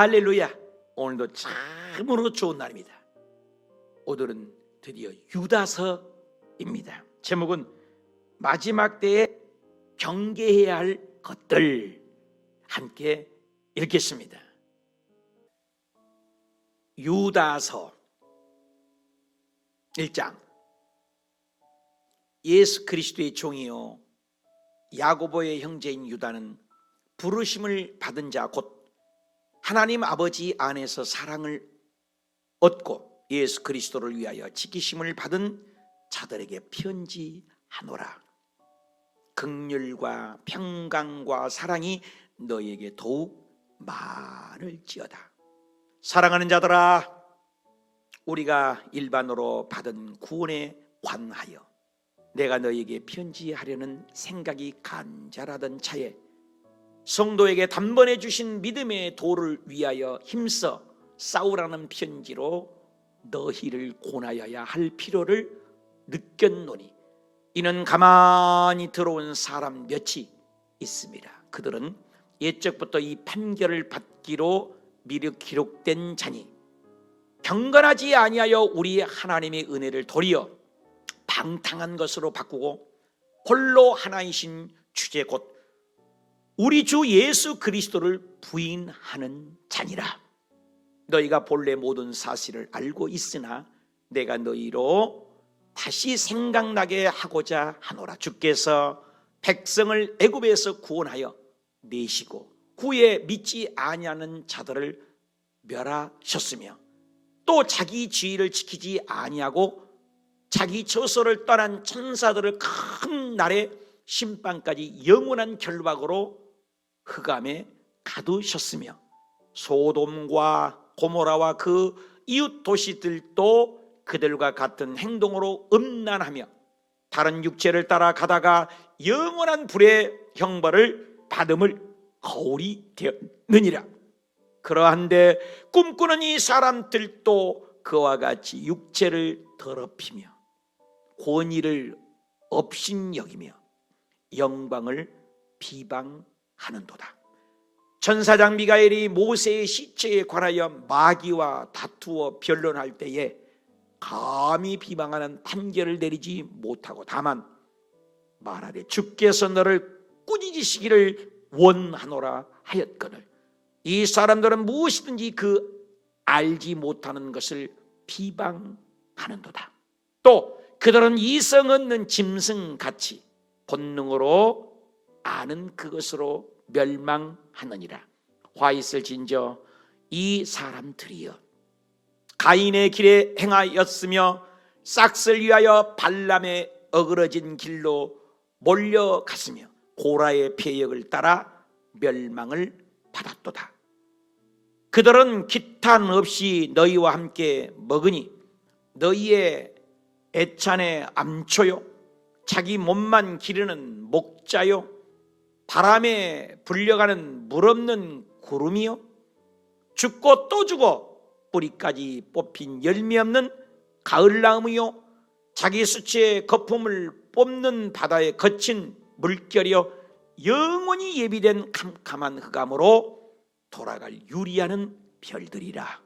할렐루야. 오늘도 참으로 좋은 날입니다. 오늘은 드디어 유다서입니다. 제목은 마지막 때에 경계해야 할 것들, 함께 읽겠습니다. 유다서 1장. 예수 그리스도의 종이요 야고보의 형제인 유다는 부르심을 받은 자 곧 하나님 아버지 안에서 사랑을 얻고 예수 그리스도를 위하여 지키심을 받은 자들에게 편지하노라. 긍휼과 평강과 사랑이 너희에게 더욱 많을지어다. 사랑하는 자들아, 우리가 일반으로 받은 구원에 관하여 내가 너희에게 편지하려는 생각이 간절하던 차에 성도에게 단번에 주신 믿음의 도를 위하여 힘써 싸우라는 편지로 너희를 권하여야 할 필요를 느꼈노니 이는 가만히 들어온 사람 몇이 있습니다. 그들은 옛적부터 이 판결을 받기로 미리 기록된 자니 경건하지 아니하여 우리 하나님의 은혜를 도리어 방탕한 것으로 바꾸고 홀로 하나이신 주제 곧 우리 주 예수 그리스도를 부인하는 자니라. 너희가 본래 모든 사실을 알고 있으나 내가 너희로 다시 생각나게 하고자 하노라. 주께서 백성을 애굽에서 구원하여 내시고 후에 믿지 아니하는 자들을 멸하셨으며 또 자기 지위를 지키지 아니하고 자기 처소를 떠난 천사들을 큰 날의 심판까지 영원한 결박으로 흑암에 가두셨으며 소돔과 고모라와 그 이웃 도시들도 그들과 같은 행동으로 음란하며 다른 육체를 따라 가다가 영원한 불의 형벌을 받음을 거울이 되었느니라. 그러한데 꿈꾸는 이 사람들도 그와 같이 육체를 더럽히며 권위를 업신여기며 영광을 비방하는도다. 천사장 미가엘이 모세의 시체에 관하여 마귀와 다투어 변론할 때에 감히 비방하는 판결을 내리지 못하고 다만 말하되 주께서 너를 꾸짖으시기를 원하노라 하였거늘 이 사람들은 무엇이든지 그 알지 못하는 것을 비방하는도다. 또 그들은 이성 없는 짐승같이 본능으로 아는 그것으로 멸망하느니라. 화 있을진저 이 사람들이여 가인의 길에 행하였으며 싹을 위하여 발람의 어그러진 길로 몰려갔으며 고라의 패역을 따라 멸망을 받았도다. 그들은 기탄 없이 너희와 함께 먹으니 너희의 애찬의 암초요 자기 몸만 기르는 목자요 바람에 불려가는 물 없는 구름이요 죽고 또 죽어 뿌리까지 뽑힌 열매 없는 가을나무요 자기 수치의 거품을 뽑는 바다에 거친 물결이요 영원히 예비된 캄캄한 흑암으로 돌아갈 유리하는 별들이라.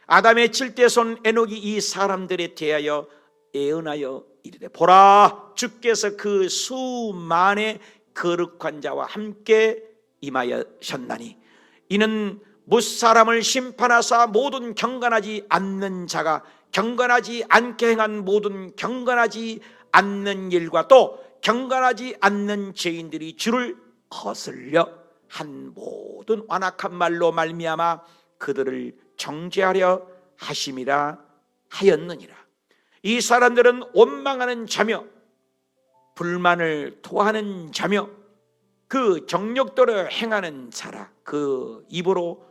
아담의 7대손 에녹이 이 사람들에 대하여 애언하여 이르되 보라 주께서 그 수만의 거룩한 자와 함께 임하셨나니 이는 무사람을 심판하사 모든 경건하지 않는 자가 경건하지 않게 행한 모든 경건하지 않는 일과 또 경건하지 않는 죄인들이 주를 거슬려 한 모든 완악한 말로 말미암아 그들을 정죄하려 하심이라 하였느니라. 이 사람들은 원망하는 자며 불만을 토하는 자며 그 정욕대로 행하는 자라. 그 입으로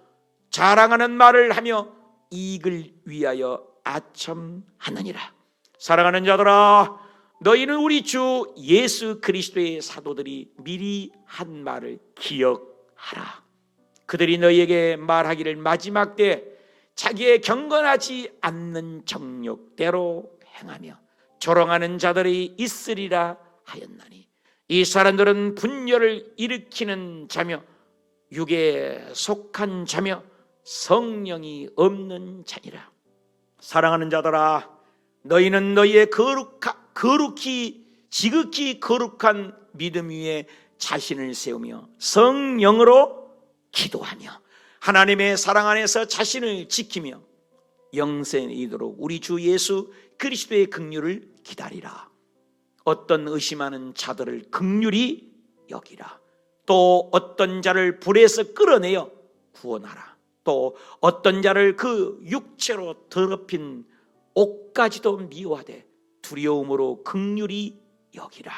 자랑하는 말을 하며 이익을 위하여 아첨하느니라. 사랑하는 자들아, 너희는 우리 주 예수 그리스도의 사도들이 미리 한 말을 기억하라. 그들이 너희에게 말하기를 마지막 때 자기의 경건하지 않는 정욕대로 행하며 조롱하는 자들이 있으리라 하였나니 이 사람들은 분열을 일으키는 자며 육에 속한 자며 성령이 없는 자니라. 사랑하는 자들아, 너희는 너희의 지극히 거룩한 믿음 위에 자신을 세우며 성령으로 기도하며 하나님의 사랑 안에서 자신을 지키며 영생에 이르도록 우리 주 예수 그리스도의 긍휼을 기다리라. 어떤 의심하는 자들을 긍휼히 여기라. 또 어떤 자를 불에서 끌어내어 구원하라. 또 어떤 자를 그 육체로 더럽힌 옷까지도 미워하되 두려움으로 긍휼히 여기라.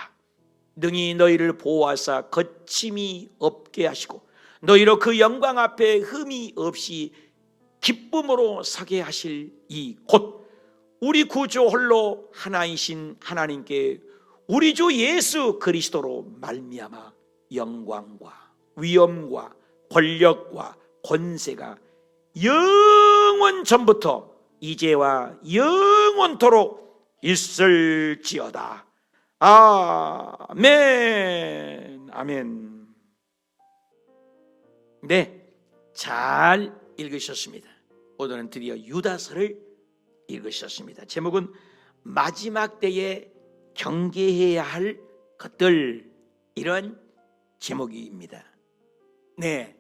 능히 너희를 보호하사 거침이 없게 하시고 너희로 그 영광 앞에 흠이 없이 기쁨으로 서게 하실 이 곧 우리 구주 홀로 하나이신 하나님께 우리 주 예수 그리스도로 말미암아 영광과 위엄과 권력과 권세가 영원 전부터 이제와 영원토록 있을지어다. 아멘. 아멘. 네, 잘 읽으셨습니다. 오늘은 드디어 유다서를 읽으셨습니다. 제목은 마지막 때에 경계해야 할 것들, 이런 제목입니다. 네,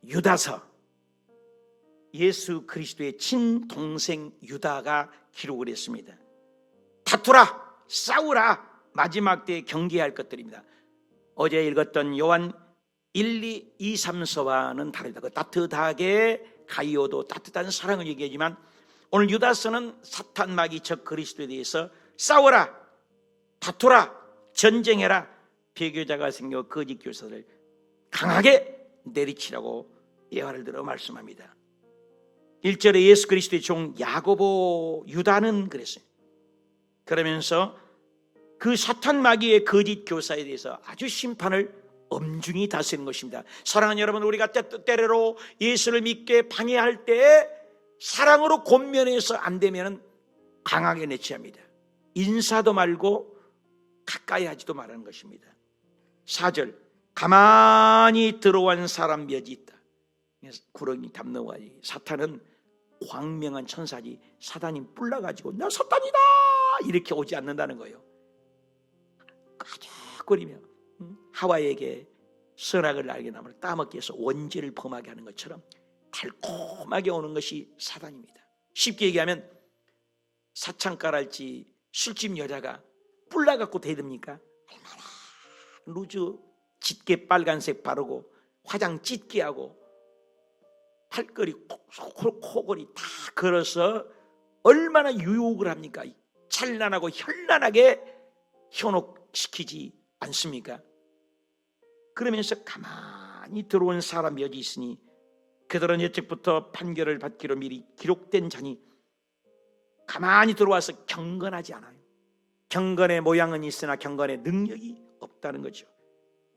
유다서, 예수 그리스도의 친동생 유다가 기록을 했습니다. 다투라, 싸우라, 마지막 때에 경계해야 할 것들입니다. 어제 읽었던 요한 1, 2, 2, 3서와는 다르다. 그 따뜻하게 가이오도 따뜻한 사랑을 얘기하지만 오늘 유다서는 사탄 마귀 적 그리스도에 대해서 싸워라, 다투라, 전쟁해라, 배교자가 생겨 거짓 교사를 강하게 내리치라고 예화를 들어 말씀합니다. 1절에 예수 그리스도의 종 야고보 유다는 그랬어요. 그러면서 그 사탄 마귀의 거짓 교사에 대해서 아주 심판을 엄중히 다스리는 것입니다. 사랑하는 여러분, 우리가 때때로 예수를 믿게 방해할 때 사랑으로 권면해서 안 되면 강하게 내치합니다. 인사도 말고 가까이 하지도 말하는 것입니다. 4절, 가만히 들어온 사람 몇이 있다. 구렁이 담너가지. 사탄은 광명한 천사지 사단이 뿔나가지고 나 사탄이다 이렇게 오지 않는다는 거예요. 까죽거리며 하와에게 선악을 알게 나무를 따먹기 위해서 원죄를 범하게 하는 것처럼 달콤하게 오는 것이 사단입니다. 쉽게 얘기하면 사창가랄지 술집 여자가 뿔나갖고 대듭니까? 얼마나 루즈 짙게 빨간색 바르고 화장 짙게 하고 팔걸이 코걸이 다 걸어서 얼마나 유혹을 합니까? 찬란하고 현란하게 현혹시키지 않습니까? 그러면서 가만히 들어온 사람 몇이 있으니 그들은 예측부터 판결을 받기로 미리 기록된 자니 가만히 들어와서 경건하지 않아요. 경건의 모양은 있으나 경건의 능력이 없다는 거죠.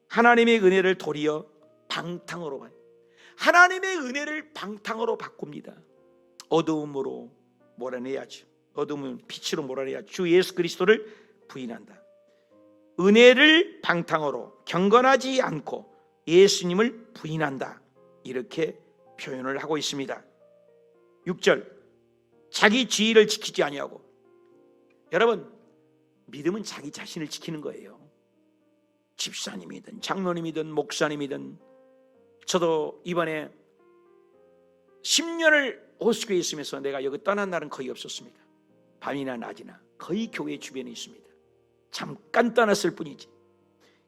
하나님의 은혜를 도리어 방탕으로 봐요. 하나님의 은혜를 방탕으로 바꿉니다. 어두움으로 몰아내야죠. 어두움은 빛으로 몰아내야 주 예수 그리스도를 부인한다. 은혜를 방탕으로, 경건하지 않고 예수님을 부인한다, 이렇게 표현을 하고 있습니다. 6절, 자기 지위를 지키지 아니하고. 여러분, 믿음은 자기 자신을 지키는 거예요. 집사님이든 장로님이든 목사님이든. 저도 이번에 10년을 호수교에 있으면서 내가 여기 떠난 날은 거의 없었습니다. 밤이나 낮이나 거의 교회 주변에 있습니다. 잠깐 떠났을 뿐이지.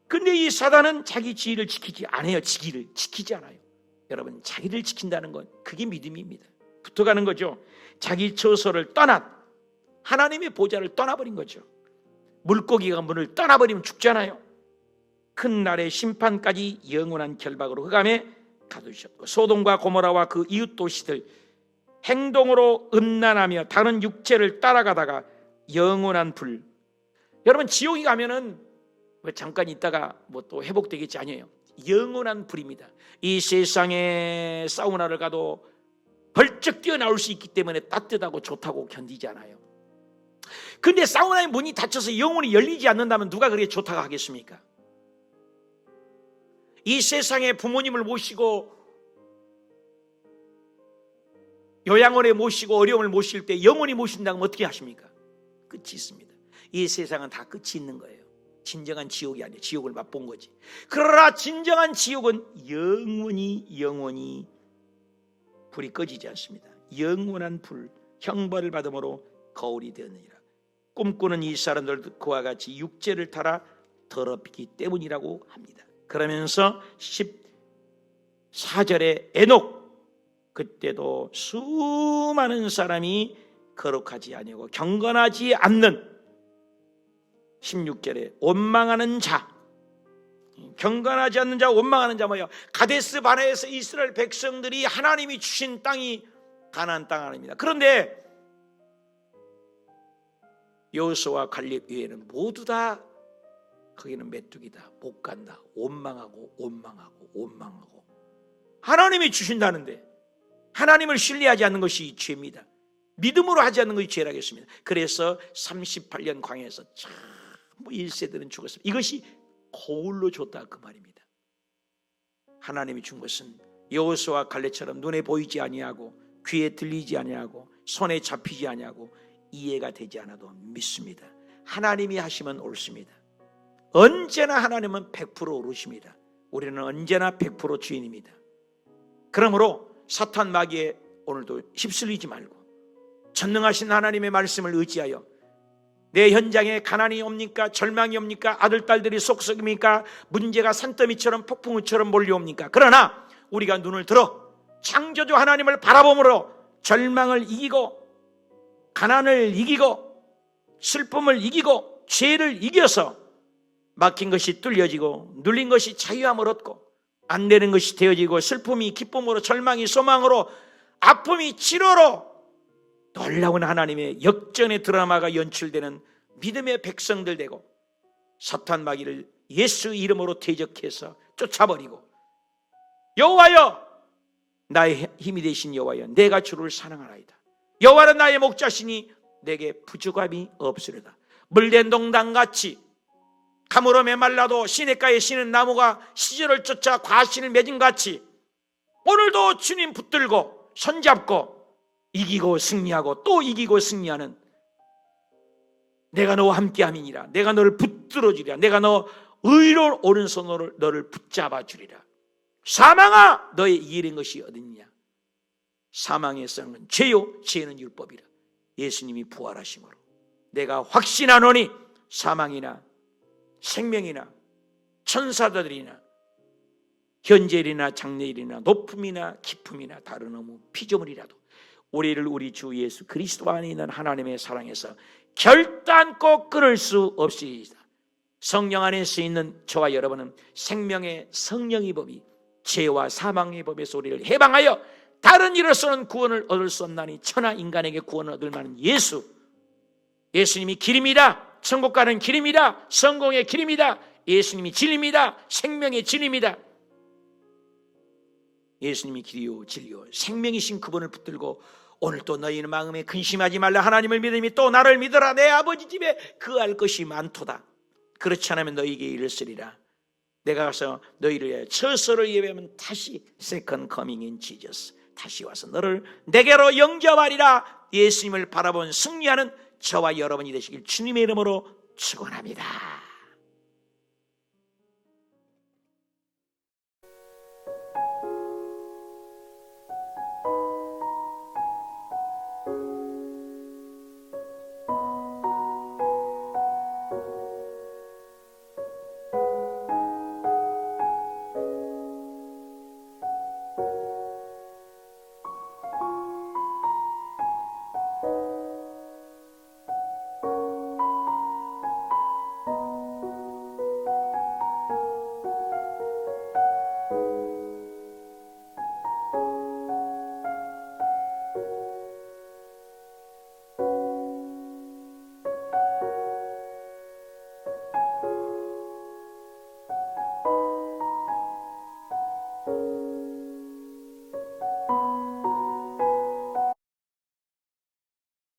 근데 이 사단은 자기 지위를 지키지 않아요. 지위를 지키지 않아요. 여러분, 자기를 지킨다는 건 그게 믿음입니다. 붙어가는 거죠. 자기 처소를 떠난 하나님의 보좌를 떠나버린 거죠. 물고기가 문을 떠나버리면 죽잖아요. 큰 날의 심판까지 영원한 결박으로 흑암에 가두셨고, 소돔과 고모라와 그 이웃 도시들 행동으로 음란하며 다른 육체를 따라가다가 영원한 불. 여러분, 지옥에 가면은 잠깐 있다가 뭐 또 회복되겠지, 아니에요. 영원한 불입니다. 이 세상에 사우나를 가도 벌쩍 뛰어나올 수 있기 때문에 따뜻하고 좋다고 견디지 않아요. 근데 사우나의 문이 닫혀서 영원히 열리지 않는다면 누가 그렇게 좋다고 하겠습니까? 이 세상에 부모님을 모시고 요양원에 모시고 어려움을 모실 때 영원히 모신다면 어떻게 하십니까? 끝이 있습니다. 이 세상은 다 끝이 있는 거예요. 진정한 지옥이 아니에요. 지옥을 맛본 거지. 그러나 진정한 지옥은 영원히 불이 꺼지지 않습니다. 영원한 불, 형벌을 받음으로 거울이 되느니라. 꿈꾸는 이 사람들도 그와 같이 육체를 따라 더럽히기 때문이라고 합니다. 그러면서 14절에 에녹, 그때도 수많은 사람이 거룩하지 아니하고 경건하지 않는, 16절에 원망하는 자, 경건하지 않는 자, 원망하는 자 뭐예요? 가데스 바네에서 이스라엘 백성들이 하나님이 주신 땅이 가나안 땅 아닙니다. 그런데 여호수아와 갈렙 외에는 모두 다 거기는 메뚜기다, 못 간다, 원망하고 하나님이 주신다는데 하나님을 신뢰하지 않는 것이 죄입니다. 믿음으로 하지 않는 것이 죄라겠습니다. 그래서 38년 광야에서 전부 1세들은 죽었습니다. 이것이 거울로 줬다 그 말입니다. 하나님이 준 것은 여호수아와 갈렙처럼 눈에 보이지 아니하고 귀에 들리지 아니하고 손에 잡히지 아니하고 이해가 되지 않아도 믿습니다. 하나님이 하시면 옳습니다. 언제나 하나님은 100% 옳으십니다. 우리는 언제나 100% 주인입니다. 그러므로 사탄 마귀에 오늘도 휩쓸리지 말고 전능하신 하나님의 말씀을 의지하여 내 현장에 가난이 옵니까? 절망이 옵니까? 아들, 딸들이 속썩입니까? 문제가 산더미처럼 폭풍우처럼 몰려옵니까? 그러나 우리가 눈을 들어 창조주 하나님을 바라봄으로 절망을 이기고 가난을 이기고 슬픔을 이기고 죄를 이겨서 막힌 것이 뚫려지고 눌린 것이 자유함을 얻고 안 되는 것이 되어지고 슬픔이 기쁨으로 절망이 소망으로 아픔이 치료로 놀라운 하나님의 역전의 드라마가 연출되는 믿음의 백성들 되고 사탄 마귀를 예수 이름으로 대적해서 쫓아버리고 여호와여 나의 힘이 되신 여호와여 내가 주를 사랑하나이다. 여호와는 나의 목자시니 내게 부족함이 없으리다. 물된 동당같이 가물어 메말라도 시냇가에 시는 나무가 시절을 쫓아 과실을 맺은 같이 오늘도 주님 붙들고 손잡고 이기고 승리하고 또 이기고 승리하는 내가 너와 함께함이니라. 내가 너를 붙들어 주리라. 내가 너 의로운 오른손으로 너를 붙잡아 주리라. 사망아 너의 이기는 것이 어딨냐? 사망의 썩은 죄요 죄는 율법이라. 예수님이 부활하심으로 내가 확신하노니 사망이나 생명이나 천사들이나 현재일이나 장래일이나 높음이나 깊음이나 다른 어무 피조물이라도 우리를 우리 주 예수 그리스도 안에 있는 하나님의 사랑에서 결단코 끊을 수 없으리이다. 성령 안에서 있는 저와 여러분은 생명의 성령의 법이 죄와 사망의 법에서 우리를 해방하여 다른 이로서는 구원을 얻을 수 없나니 천하 인간에게 구원을 얻을 만한 예수님이 길입니다. 천국 가는 길입니다. 성공의 길입니다. 예수님이 진리입니다. 생명의 진리입니다. 예수님이 길이요 진리요 생명이신 그분을 붙들고 오늘 또 너희는 마음에 근심하지 말라. 하나님을 믿으니 또 나를 믿어라. 내 아버지 집에 그할 것이 많도다. 그렇지 않으면 너희에게 이르시리라. 내가 가서 너희를 위해 처소를 예배하면 다시 second coming in Jesus 다시 와서 너를 내게로 영접하리라. 예수님을 바라본 승리하는 저와 여러분이 되시길 주님의 이름으로 축원합니다.